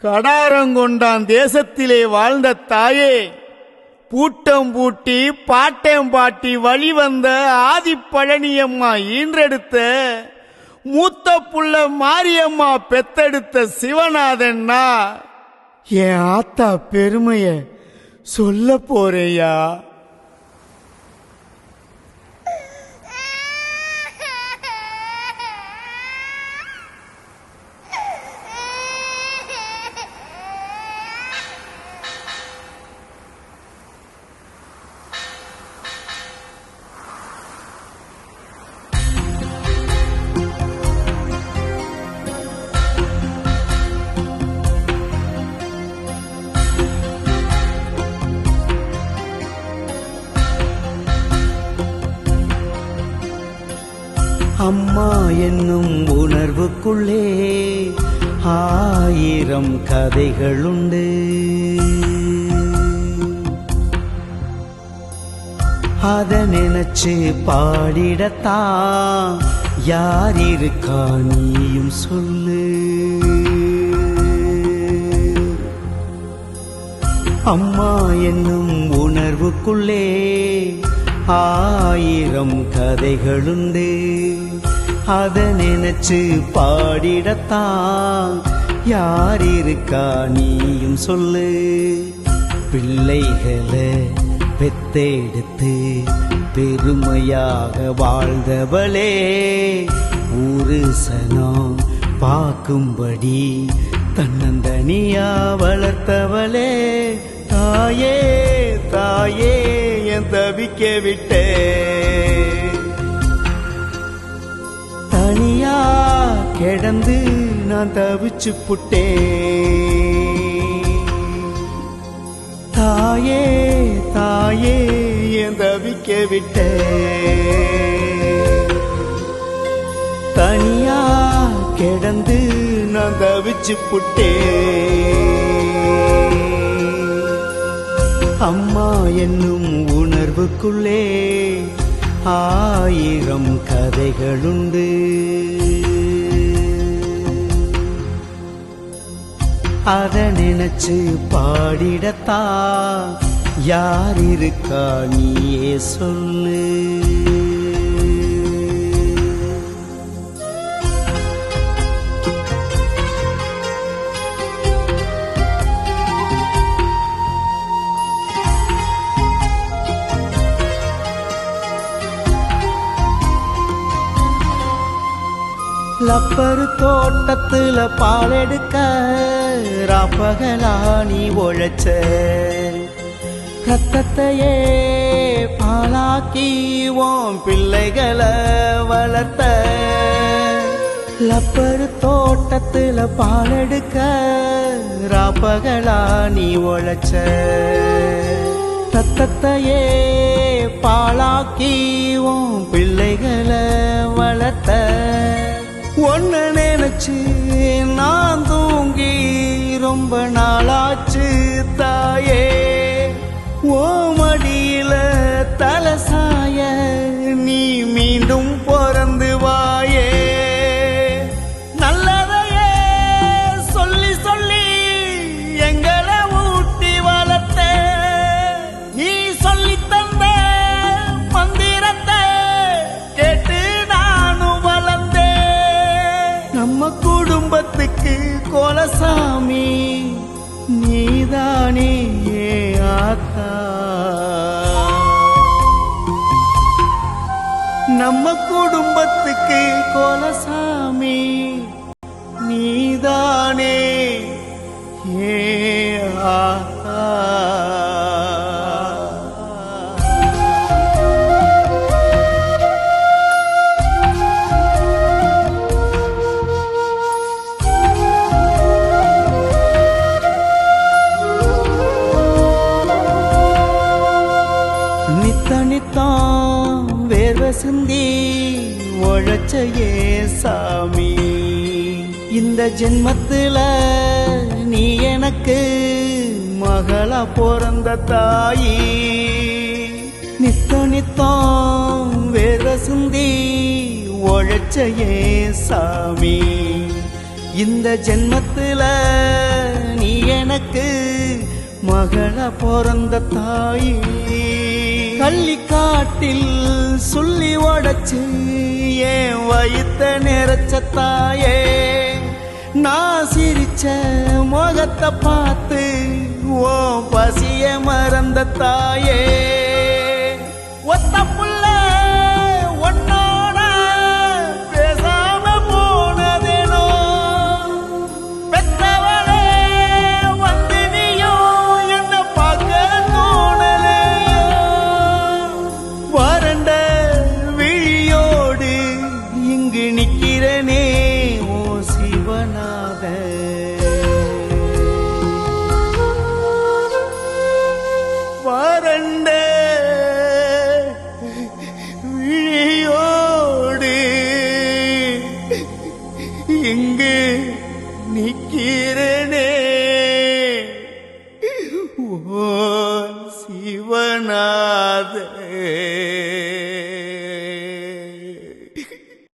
கடாரங்கொண்டான் தேசத்திலே வாழ்ந்த தாயே, பூட்டம் பூட்டி பாட்டம் பாட்டி வழிவந்த ஆதிப்பழனியம்மா ஈன்றெடுத்த மூத்த புள்ள மாரியம்மா பெத்தெடுத்த சிவநாதன்னா என் ஆத்தா பெருமைய சொல்ல போறேயா. அம்மா என்னும் உணர்வுக்குள்ளே ஆயிரம் கதைகளுண்டு. அத நினைச்சு பாடிடத்தான் யார் இருக்கா நீயும் சொல்லு. அம்மா என்னும் உணர்வுக்குள்ளே ஆயிரம் கதைகளுண்டு. அத நினைச்சு பாடிடத்தான் யார் இருக்கா நீயும் சொல்லு. பிள்ளைகளை பெத்தெடுத்து பெருமையாக வாழ்ந்தவளே, ஊரு சனம் பார்க்கும்படி தன்னந்தனியா வளர்த்தவளே, தாயே தாயே என் தவிக்க விட்டே. தனியா கிடந்து நான் தவிச்சு புட்டே. தாயே தாயே என் தவிக்க விட்டே. தனியா கிடந்து நான் தவிச்சு புட்டே. அம்மா என்னும் உணர்வுக்குள்ளே ஆயிரம் கதைகளுண்டு. அத நினைச்சு பாடிடத்தான் யார் இருக்கா நீயே சொல்லு. லப்பரு தோட்டத்துல பால் எடுக்க ராப்பகலா நீ உழைச்ச. ரத்தத்தையே பாலாக்கி ஓம் பிள்ளைகளை வளர்த்த. லப்பரு தோட்டத்துல பால் எடுக்க ராப்பகலா நீ உழைச்ச. ரத்தத்தையே பாலாக்கி ஓம் பிள்ளைகளை வளர்த்த. ஒன்ன நினைச்சு நான் தூங்கி ரொம்ப நாளாச்சு தாயே. ஓ மடியில தலசாய நீ மீண்டும் பிறந்து வாயே. நல்லதையே சொல்லி சொல்லி எங்களை ஊட்டி வளர்த்த. நீ சொல்லி தந்த மந்திரத்தை கேட்டு நானும் வளர்ந்தேன். நம்ம குடும்பத்துக்கு கோலசாமி நீதானே ஆத்தா. நம்ம குடும்பத்துக்கு கோலசாமி நீதானே ஏ ஆத்தா. நித்தனித்தான் வேர்வை சிந்தி உழைச்சையே சாமி. இந்த ஜென்மத்துல நீ எனக்கு மகளா பிறந்த தாயி. நித்தனித்தான் வேர்வை சிந்தி உழைச்சையே சாமி. இந்த ஜென்மத்துல எனக்கு மகள பிறந்த தாயே கள்ளிக்காட்டில் சொல்லி உடைச்சு என் வயித்த நிறைச்ச தாயே நான் சிரிச்ச முகத்தை பார்த்து ஓ பசிய மறந்த தாயே ஒத்த புள்ள உன்னோட பேசாம போனதேனோ பெற்றவளே வந்து நீயும் என்ன பார்க்க தோணலையோ வறண்ட விழியோடு இங்கு நிக்கிறனே ஓ சிவநாத வறண்ட விழியோடு இங்கு நிக்கிறனே ஓ சிவநாத